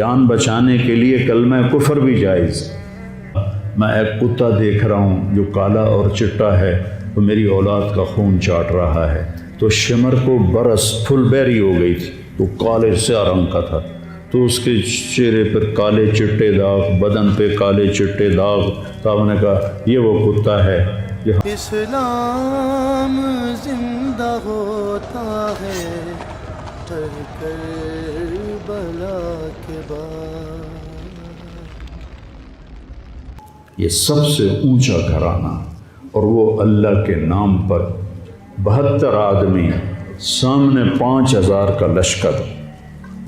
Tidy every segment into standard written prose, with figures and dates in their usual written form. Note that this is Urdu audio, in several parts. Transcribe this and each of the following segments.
جان بچانے کے لیے کلمہ کفر بھی جائز۔ میں ایک کتا دیکھ رہا ہوں جو کالا اور چٹا ہے، تو میری اولاد کا خون چاٹ رہا ہے۔ تو شمر کو برس پھل بیری ہو گئی تھی، تو کالے سیاہ رنگ کا تھا، تو اس کے چہرے پر کالے چٹے داغ، بدن پہ کالے چٹے داغ۔ تو آپ نے کہا یہ وہ کتا ہے جو اسلام زندہ ہوتا ہے ہر کربلا کے بعد۔ یہ سب سے اونچا گھرانہ، اور وہ اللہ کے نام پر 72 آدمی، سامنے 5000 کا لشکر۔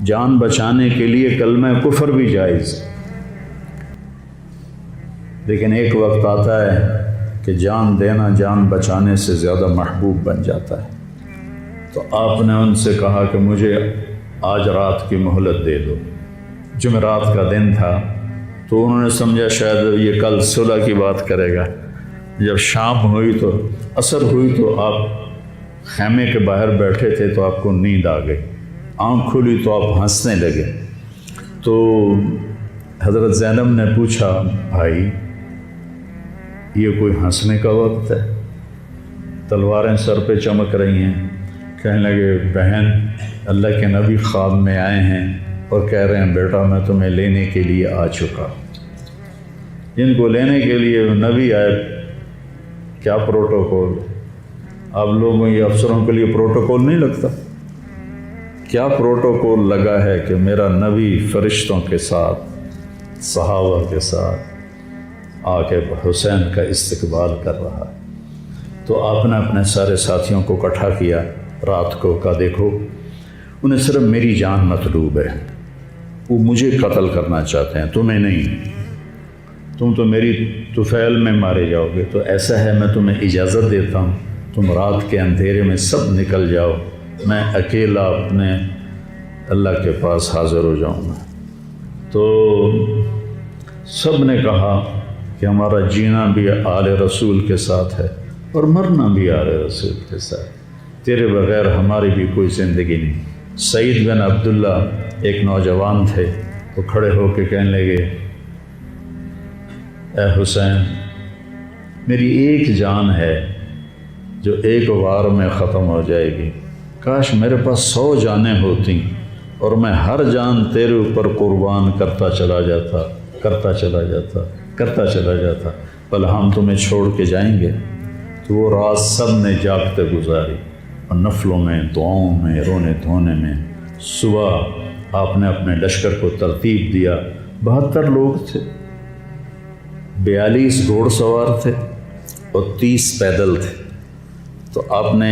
جان بچانے کے لیے کلمہ کفر بھی جائز، لیکن ایک وقت آتا ہے کہ جان دینا جان بچانے سے زیادہ محبوب بن جاتا ہے۔ تو آپ نے ان سے کہا کہ مجھے آج رات کی مہلت دے دو۔ جمعرات کا دن تھا، تو انہوں نے سمجھا شاید یہ کل صلح کی بات کرے گا۔ جب شام ہوئی تو عصر ہوئی تو آپ خیمے کے باہر بیٹھے تھے، تو آپ کو نیند آ گئی، آنکھ کھلی تو آپ ہنسنے لگے۔ تو حضرت زینب نے پوچھا، بھائی یہ کوئی ہنسنے کا وقت ہے؟ تلواریں سر پہ چمک رہی ہیں۔ کہنے لگے، بہن اللہ کے نبی خواب میں آئے ہیں اور کہہ رہے ہیں بیٹا میں تمہیں لینے کے لیے آ چکا۔ جن کو لینے کے لیے نبی آئے، کیا پروٹوکول؟ آپ لوگوں یہ افسروں کے لیے پروٹوکول نہیں لگتا؟ کیا پروٹوکول لگا ہے کہ میرا نبی فرشتوں کے ساتھ، صحابہ کے ساتھ آ کے حسین کا استقبال کر رہا ہے۔ تو آپ نے اپنے سارے ساتھیوں کو اکٹھا کیا رات کو، کہا دیکھو انہیں صرف میری جان مطلوب ہے، وہ مجھے قتل کرنا چاہتے ہیں، تمہیں نہیں۔ تم تو میری طفیل میں مارے جاؤ گے، تو ایسا ہے میں تمہیں اجازت دیتا ہوں، تم رات کے اندھیرے میں سب نکل جاؤ، میں اکیلا اپنے اللہ کے پاس حاضر ہو جاؤں گا۔ تو سب نے کہا کہ ہمارا جینا بھی آل رسول کے ساتھ ہے اور مرنا بھی آل رسول کے ساتھ، تیرے بغیر ہماری بھی کوئی زندگی نہیں۔ سعید بن عبداللہ ایک نوجوان تھے، وہ کھڑے ہو کے کہنے لگے، اے حسین میری ایک جان ہے جو ایک وار میں ختم ہو جائے گی، کاش میرے پاس 100 جانیں ہوتیں اور میں ہر جان تیرے اوپر قربان کرتا چلا جاتا، بل ہم تمہیں چھوڑ کے جائیں گے۔ تو وہ رات سب نے جاگتے گزاری، اور نفلوں میں، دعاؤں میں، رونے دھونے میں۔ صبح آپ نے اپنے لشکر کو ترتیب دیا، 72 لوگ تھے، 42 گھوڑ سوار تھے اور 30 پیدل تھے۔ تو آپ نے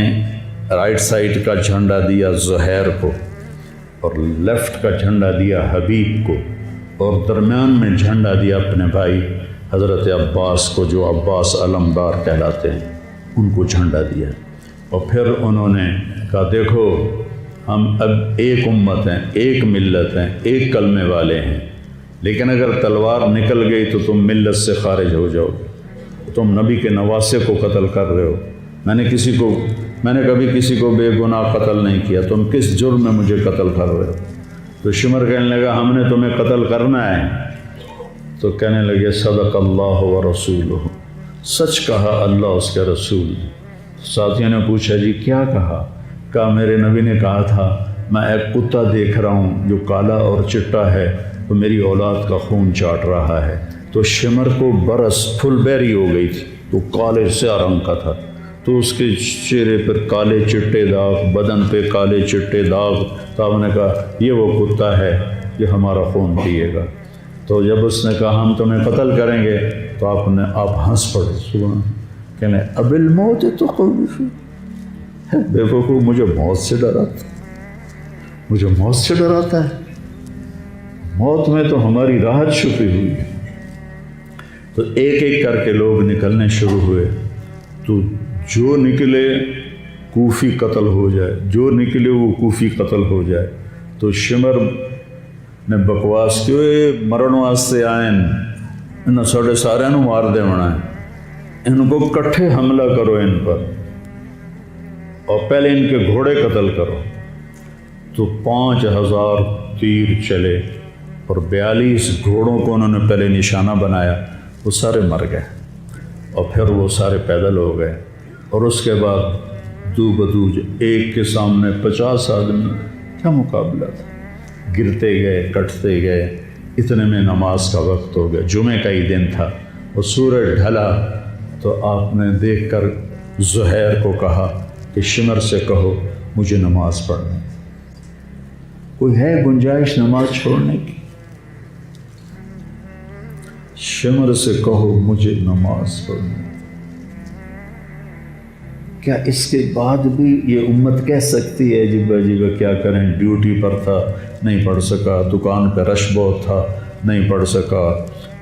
رائٹ سائڈ کا جھنڈا دیا زہیر کو، اور لیفٹ کا جھنڈا دیا حبیب کو، اور درمیان میں جھنڈا دیا اپنے بھائی حضرت عباس کو، جو عباس علمدار کہلاتے ہیں، ان کو جھنڈا دیا۔ اور پھر انہوں نے کہا دیکھو ہم اب ایک امت ہیں، ایک ملت ہیں، ایک کلمے والے ہیں، لیکن اگر تلوار نکل گئی تو تم ملت سے خارج ہو جاؤ، تم نبی کے نواسے کو قتل کر رہے ہو۔ میں نے کبھی کسی کو بے گناہ قتل نہیں کیا، تم کس جرم میں مجھے قتل کر رہے ہو؟ تو شمر کہنے لگا ہم نے تمہیں قتل کرنا ہے۔ تو کہنے لگے صدق اللہ و رسولہ، سچ کہا اللہ اس کے رسول۔ ساتھیوں نے پوچھا جی کیا کہا؟ کہا میرے نبی نے کہا تھا میں ایک کتا دیکھ رہا ہوں جو کالا اور چٹا ہے، تو میری اولاد کا خون چاٹ رہا ہے۔ تو شمر کو برس پھل بیری ہو گئی تھی، تو کالے سیاہ رنگ کا تھا، تو اس کے چہرے پر کالے چٹے داغ، بدن پہ کالے چٹے داغ۔ تو آپ نے کہا یہ وہ کتا ہے جو ہمارا خون پیے گا۔ تو جب اس نے کہا ہم تمہیں قتل کریں گے، تو آپ ہنس پڑے، سبحان، کہنے اب الموت تو خوفی، بے وقوف مجھے موت سے ڈراتا ہے، موت میں تو ہماری راحت چھپی ہوئی ہے۔ تو ایک ایک کر کے لوگ نکلنے شروع ہوئے، تو جو نکلے کوفی قتل ہو جائے، جو نکلے وہ کوفی قتل ہو جائے۔ تو شمر نے بکواس کی، مرن واسطے آئیں، انہوں ساڑھے سارے نو مار دے ہونا ہے، ان کو کٹھے حملہ کرو ان پر، اور پہلے ان کے گھوڑے قتل کرو۔ تو 5000 تیر چلے اور 42 گھوڑوں کو انہوں نے پہلے نشانہ بنایا، وہ سارے مر گئے، اور پھر وہ سارے پیدل ہو گئے، اور اس کے بعد دو بدو ایک کے سامنے 50 آدمی، کیا مقابلہ تھا، گرتے گئے کٹتے گئے، اتنے میں نماز کا وقت ہو گیا، جمعے کا ہی دن تھا، اور سورج ڈھلا تو آپ نے دیکھ کر زہیر کو کہا کہ شمر سے کہو مجھے نماز پڑھنے، کوئی ہے گنجائش نماز چھوڑنے کی؟ شمر سے کہو مجھے نماز پڑھنے، کیا اس کے بعد بھی یہ امت کہہ سکتی ہے جی بھائی کیا کریں، ڈیوٹی پر تھا نہیں پڑھ سکا، دکان پہ رش بہت تھا نہیں پڑھ سکا،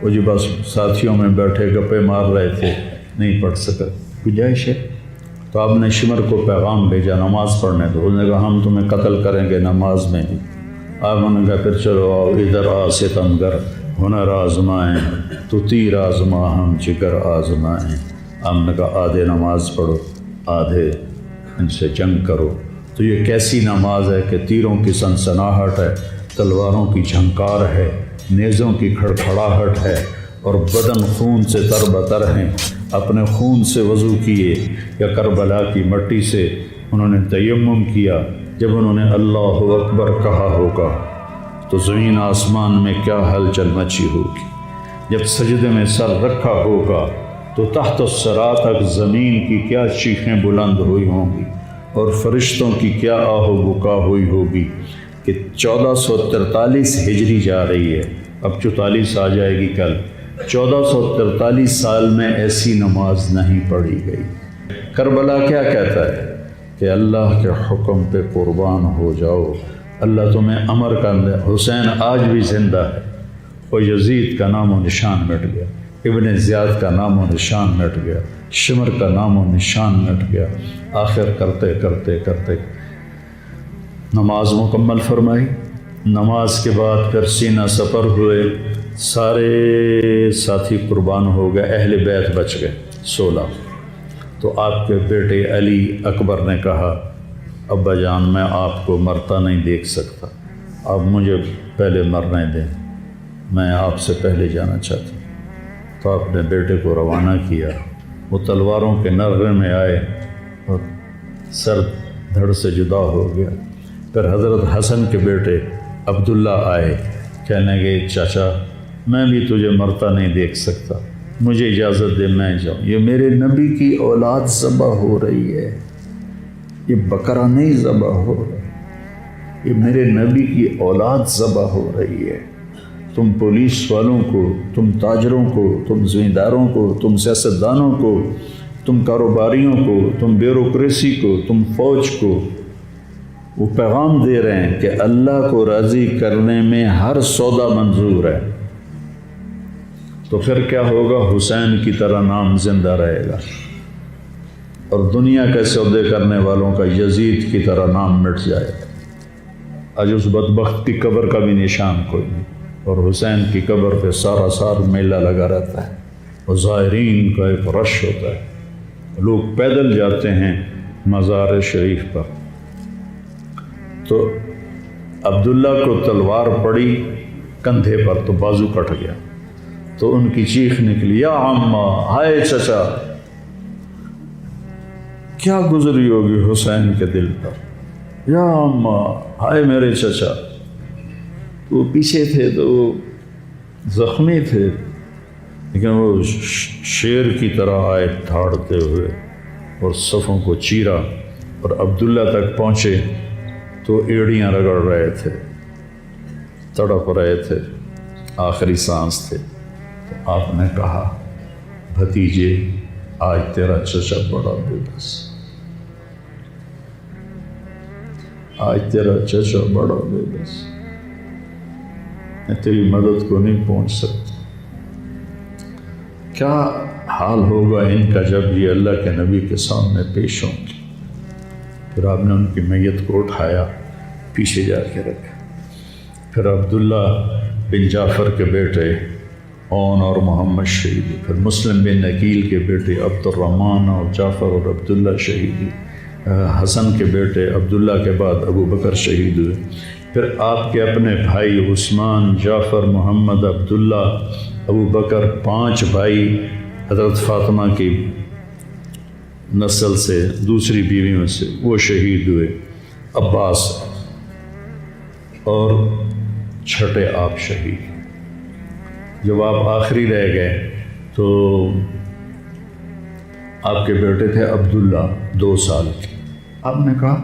وہ جی بس ساتھیوں میں بیٹھے گپے مار رہے تھے نہیں پڑھ سکا، گنجائش ہے؟ تو آپ نے شمر کو پیغام بھیجا نماز پڑھنے دو، اس نے کہا ہم تمہیں قتل کریں گے نماز میں بھی، آپ نے کہا پھر چلو آؤ ادھر آ ستمگر، ہنر آزمائیں تو تیر آزما ہم جگر آزمائیں، آپ نے کہا آدھے نماز پڑھو آدھے ان سے جنگ کرو۔ تو یہ کیسی نماز ہے کہ تیروں کی سنسناہٹ ہے، تلواروں کی جھنکار ہے، نیزوں کی کھڑکھڑاہٹ ہے، اور بدن خون سے تر بتر ہیں، اپنے خون سے وضو کیے یا کربلا کی مٹی سے انہوں نے تیمم کیا، جب انہوں نے اللہ اکبر کہا ہوگا تو زمین آسمان میں کیا ہلچل مچی ہوگی، جب سجدے میں سر رکھا ہوگا تو تحت الثری تک زمین کی کیا چیخیں بلند ہوئی ہوں گی، اور فرشتوں کی کیا آہ و بکا ہوئی ہوگی کہ 1443 ہجری جا رہی ہے، اب 44 آ جائے گی کل، 1443 سال میں ایسی نماز نہیں پڑھی گئی۔ کربلا کیا کہتا ہے کہ اللہ کے حکم پہ قربان ہو جاؤ، اللہ تمہیں امر کر دے۔ حسین آج بھی زندہ ہے، اور یزید کا نام و نشان مٹ گیا، ابن زیاد کا نام و نشان مٹ گیا، شمر کا نام و نشان مٹ گیا، آخر کرتے کرتے کرتے نماز مکمل فرمائی۔ نماز کے بعد پھر سینہ سپر ہوئے، سارے ساتھی قربان ہو گئے، اہل بیت بچ گئے 16۔ تو آپ کے بیٹے علی اکبر نے کہا ابا جان میں آپ کو مرتا نہیں دیکھ سکتا، آپ مجھے پہلے مرنے دیں، میں آپ سے پہلے جانا چاہتا ہوں۔ تو آپ نے بیٹے کو روانہ کیا، وہ تلواروں کے نغمے میں آئے اور سر دھڑ سے جدا ہو گیا۔ پھر حضرت حسن کے بیٹے عبداللہ آئے، کہنے لگے چاچا میں بھی تجھے مرتا نہیں دیکھ سکتا، مجھے اجازت دے میں جاؤں، یہ میرے نبی کی اولاد ذبح ہو رہی ہے، یہ بکرا نہیں ذبح ہو رہا، یہ میرے نبی کی اولاد ذبح ہو رہی ہے، تم پولیس والوں کو، تم تاجروں کو، تم زمینداروں کو، تم سیاستدانوں کو، تم کاروباریوں کو، تم بیوروکریسی کو، تم فوج کو وہ پیغام دے رہے ہیں کہ اللہ کو راضی کرنے میں ہر سودا منظور ہے۔ تو پھر کیا ہوگا؟ حسین کی طرح نام زندہ رہے گا، اور دنیا کے سودے کرنے والوں کا یزید کی طرح نام مٹ جائے گا۔ آج اس بدبخت کی قبر کا بھی نشان کوئی نہیں، اور حسین کی قبر پہ سارا سال میلہ لگا رہتا ہے، اور زائرین کا ایک رش ہوتا ہے، لوگ پیدل جاتے ہیں مزار شریف پر۔ تو عبداللہ کو تلوار پڑی کندھے پر تو بازو کٹ گیا، تو ان کی چیخ نکلی یا عمّا، ہائے چچا، کیا گزری ہوگی حسین کے دل پر، یا عمّا، ہائے میرے چچا۔ وہ پیچھے تھے تو وہ زخمی تھے، لیکن وہ شیر کی طرح آئے دھاڑتے ہوئے اور صفوں کو چیرا، اور عبداللہ تک پہنچے تو ایڑیاں رگڑ رہے تھے، تڑپ رہے تھے، آخری سانس تھے۔ تو آپ نے کہا بھتیجے آج تیرا چچا بڑا بے بس، آج تیرا چچا بڑا بے بس، میں تیری مدد کو نہیں پہنچ سکتا۔ کیا حال ہوگا ان کا جب یہ اللہ کے نبی کے سامنے پیش ہوں گے۔ پھر آپ نے ان کی میت کو اٹھایا، پیچھے جا کے رکھا۔ پھر عبداللہ بن جعفر کے بیٹے اون اور محمد شہید، پھر مسلم بن عقیل کے بیٹے عبد الرحمن اور جعفر اور عبداللہ شہید، حسن کے بیٹے عبداللہ کے بعد ابو بکر شہید ہوئے، پھر آپ کے اپنے بھائی عثمان، جعفر، محمد، عبداللہ، ابو بکر، 5 بھائی حضرت فاطمہ کی نسل سے، دوسری بیویوں سے، وہ شہید ہوئے، عباس، اور چھٹے آپ شہید۔ جب آپ آخری رہ گئے تو آپ کے بیٹے تھے عبداللہ 2 سال کے، آپ نے کہا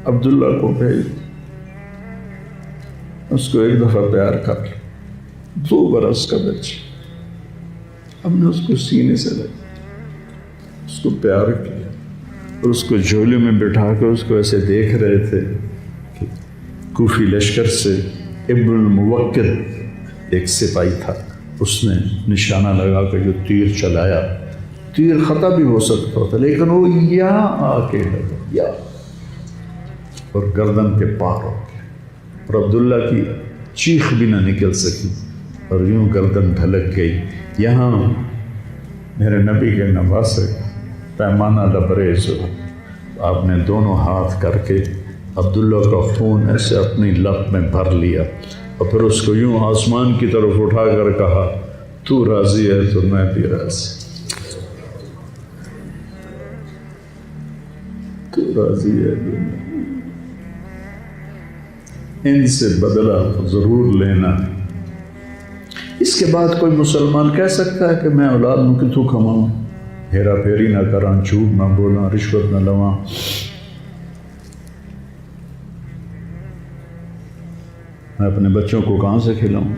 عبداللہ کو بھیج، اس کو ایک دفعہ پیار کر، 2 برس کا بچہ، ہم نے اس کو سینے سے لگا، اس کو پیار کیا، اور اس کو جھولے میں بٹھا کے اس کو ایسے دیکھ رہے تھے کہ کوفی لشکر سے ابن الموکل ایک سپاہی تھا، اس نے نشانہ لگا کے جو تیر چلایا، تیر خطا بھی ہو سکتا تھا لیکن وہ یہاں آ کے لگا، یا اور گردن کے پار ہو گیا، اور عبداللہ کی چیخ بھی نہ نکل سکی اور یوں گردن ڈھلک گئی۔ یہاں میرے نبی کے نواسے پیمانہ لبریز ہو، آپ نے دونوں ہاتھ کر کے عبداللہ کا خون ایسے اپنی لب میں بھر لیا، اور پھر اس کو یوں آسمان کی طرف اٹھا کر کہا، تو راضی ہے تو میں بھی راضی، تو راضی ہے تو میں، ان سے بدلہ ضرور لینا۔ اس کے بعد کوئی مسلمان کہہ سکتا ہے کہ میں اولاد نو کتوں کھماؤں، ہیرا پھیری نہ کراں، جھوٹ نہ بولاں، رشوت نہ لواں؟ میں اپنے بچوں کو کہاں سے کھلاؤں؟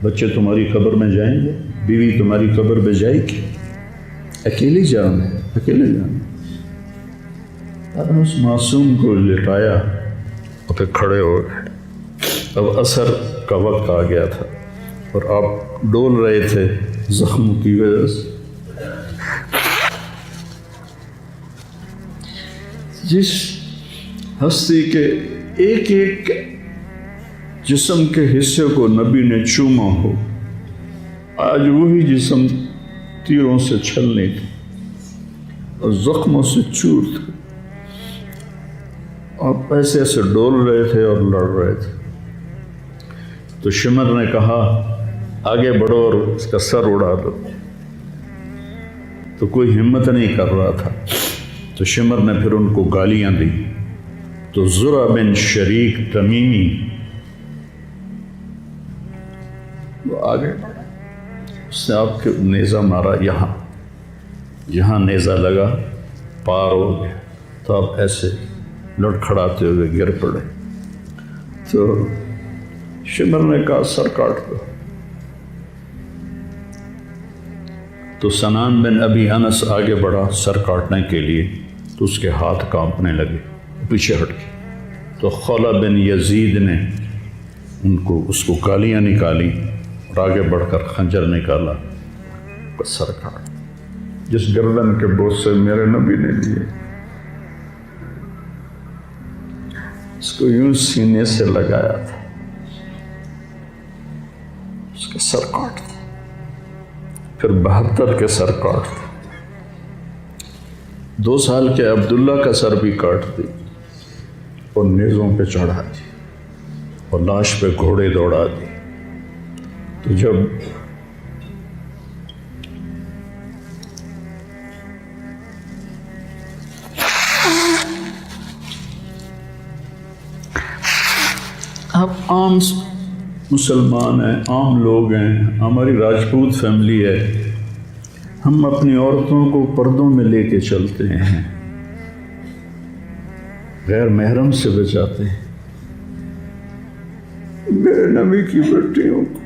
بچے تمہاری قبر میں جائیں گے، بیوی تمہاری قبر پہ جائے گی، اکیلی جانا ہے، اکیلے جانا۔ آپ نے اس معصوم کو لٹایا اور پھر کھڑے ہو گئے۔ اب عصر کا وقت آ گیا تھا اور آپ ڈول رہے تھے زخموں کی وجہ سے۔ جس ہستی کے ایک ایک جسم کے حصے کو نبی نے چوما ہو، آج وہی جسم تیروں سے چھلنے تھی اور زخموں سے چور تھے، آپ ایسے ایسے ڈول رہے تھے اور لڑ رہے تھے۔ تو شمر نے کہا آگے بڑھو اور اس کا سر اڑا دو، تو کوئی ہمت نہیں کر رہا تھا، تو شمر نے پھر ان کو گالیاں دی۔ تو زرع بن شریک تمیمی وہ آگے بڑھا، اس نے آپ کے نیزہ مارا، یہاں نیزہ لگا، پار ہو گیا، تو آپ ایسے لڑکھڑاتے ہوئے گر پڑے۔ تو شمر نے کہا سر کاٹ دو، تو سنان بن ابی انس آگے بڑھا سر کاٹنے کے لیے، تو اس کے ہاتھ کانپنے لگے، پیچھے ہٹ گئے۔ تو خولہ بن یزید نے اس کو گالیاں نکالی اور آگے بڑھ کر خنجر نکالا، سر کاٹ۔ جس گردن کے بوسے میرے نبی نے لیے، اس کو یوں سینے سے لگایا تھا، اس کا سر کاٹ دیا، پھر 72 کے سر کاٹ دیا، 2 سال کے عبداللہ کا سر بھی کاٹ دی اور نیزوں پہ چڑھا دی اور لاش پہ گھوڑے دوڑا دی۔ تو جب آپ عام مسلمان ہیں، عام لوگ ہیں، ہماری راجپوت فیملی ہے، ہم اپنی عورتوں کو پردوں میں لے کے چلتے ہیں، غیر محرم سے بچاتے ہیں۔ میرے نبی کی بیٹیوں کو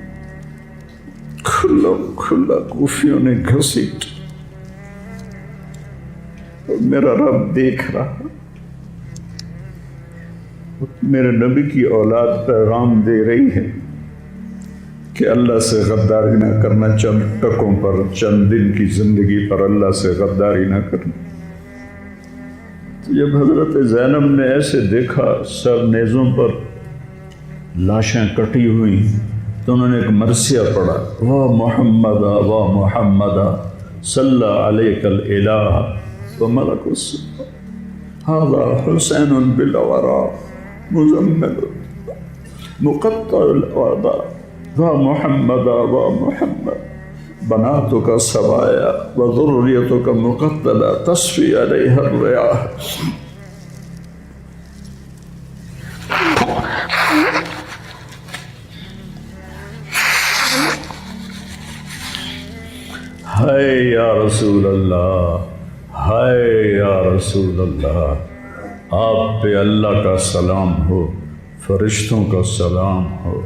کھلا کوفیوں نے گھسیٹ، اور میرا رب دیکھ رہا، میرے نبی کی اولاد پیغام دے رہی ہے کہ اللہ سے غداری نہ کرنا، چند ٹکوں پر، چند دن کی زندگی پر اللہ سے غداری نہ کرنا۔ جب حضرت زینب نے ایسے دیکھا سر نیزوں پر لاشیں کٹی ہوئی، تو انہوں نے ایک مرثیہ پڑھا، واہ محمد واہ محمد صلی علیک الالہ وملک السماء، ھذا حسین بالورا مزمل۔ مقطع الآباء ومحمد ومحمد بناتك سبايا وذريتك مقتلة تصفي عليها الرياح ہائے یا رسول اللہ، ہائے یا رسول اللہ، آپ پہ اللہ کا سلام ہو، فرشتوں کا سلام ہو۔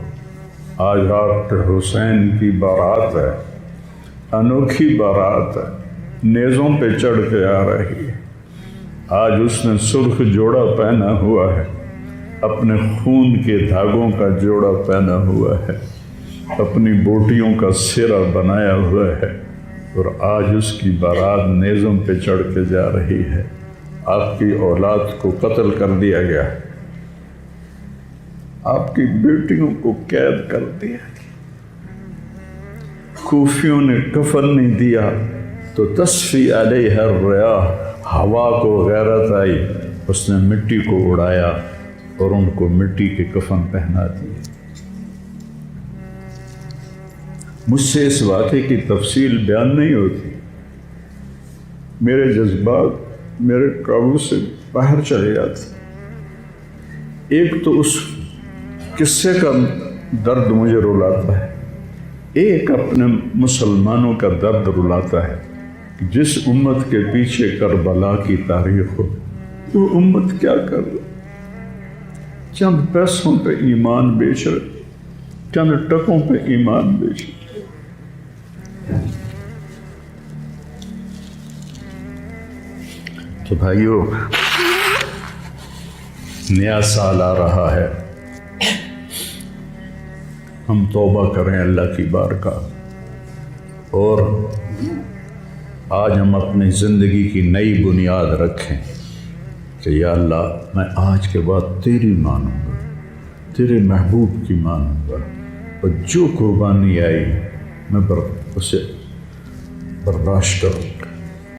آج ڈاکٹر حسین کی بارات ہے، انوکھی بارات ہے، نیزوں پہ چڑھ کے آ رہی ہے۔ آج اس نے سرخ جوڑا پہنا ہوا ہے، اپنے خون کے دھاگوں کا جوڑا پہنا ہوا ہے، اپنی بوٹیوں کا سرا بنایا ہوا ہے، اور آج اس کی بارات نیزوں پہ چڑھ کے جا رہی ہے۔ آپ کی اولاد کو قتل کر دیا گیا، آپ کی بیٹیوں کو قید کر دیا، کوفیوں نے کفن نہیں دیا تو تصفی علیہ الریاح، ہوا کو غیرت آئی، اس نے مٹی کو اڑایا اور ان کو مٹی کے کفن پہنا دیے۔ مجھ سے اس واقعے کی تفصیل بیان نہیں ہوتی، میرے جذبات میرے قابو سے باہر چلے جاتے۔ ایک تو اس قصے کا درد مجھے رلاتا ہے، ایک اپنے مسلمانوں کا درد رلاتا ہے۔ جس امت کے پیچھے کربلا کی تاریخ ہو، وہ امت کیا کر رہی؟ چند پیسوں پہ ایمان بیچ رہے، چند ٹکوں پہ ایمان بیچ رہے۔ تو بھائیو، نیا سال آ رہا ہے، ہم توبہ کریں اللہ کی بارگاہ، اور آج ہم اپنی زندگی کی نئی بنیاد رکھیں کہ یا اللہ، میں آج کے بعد تیری مانوں گا، تیرے محبوب کی مانوں گا، اور جو قربانی آئی میں اسے برداشت کروں۔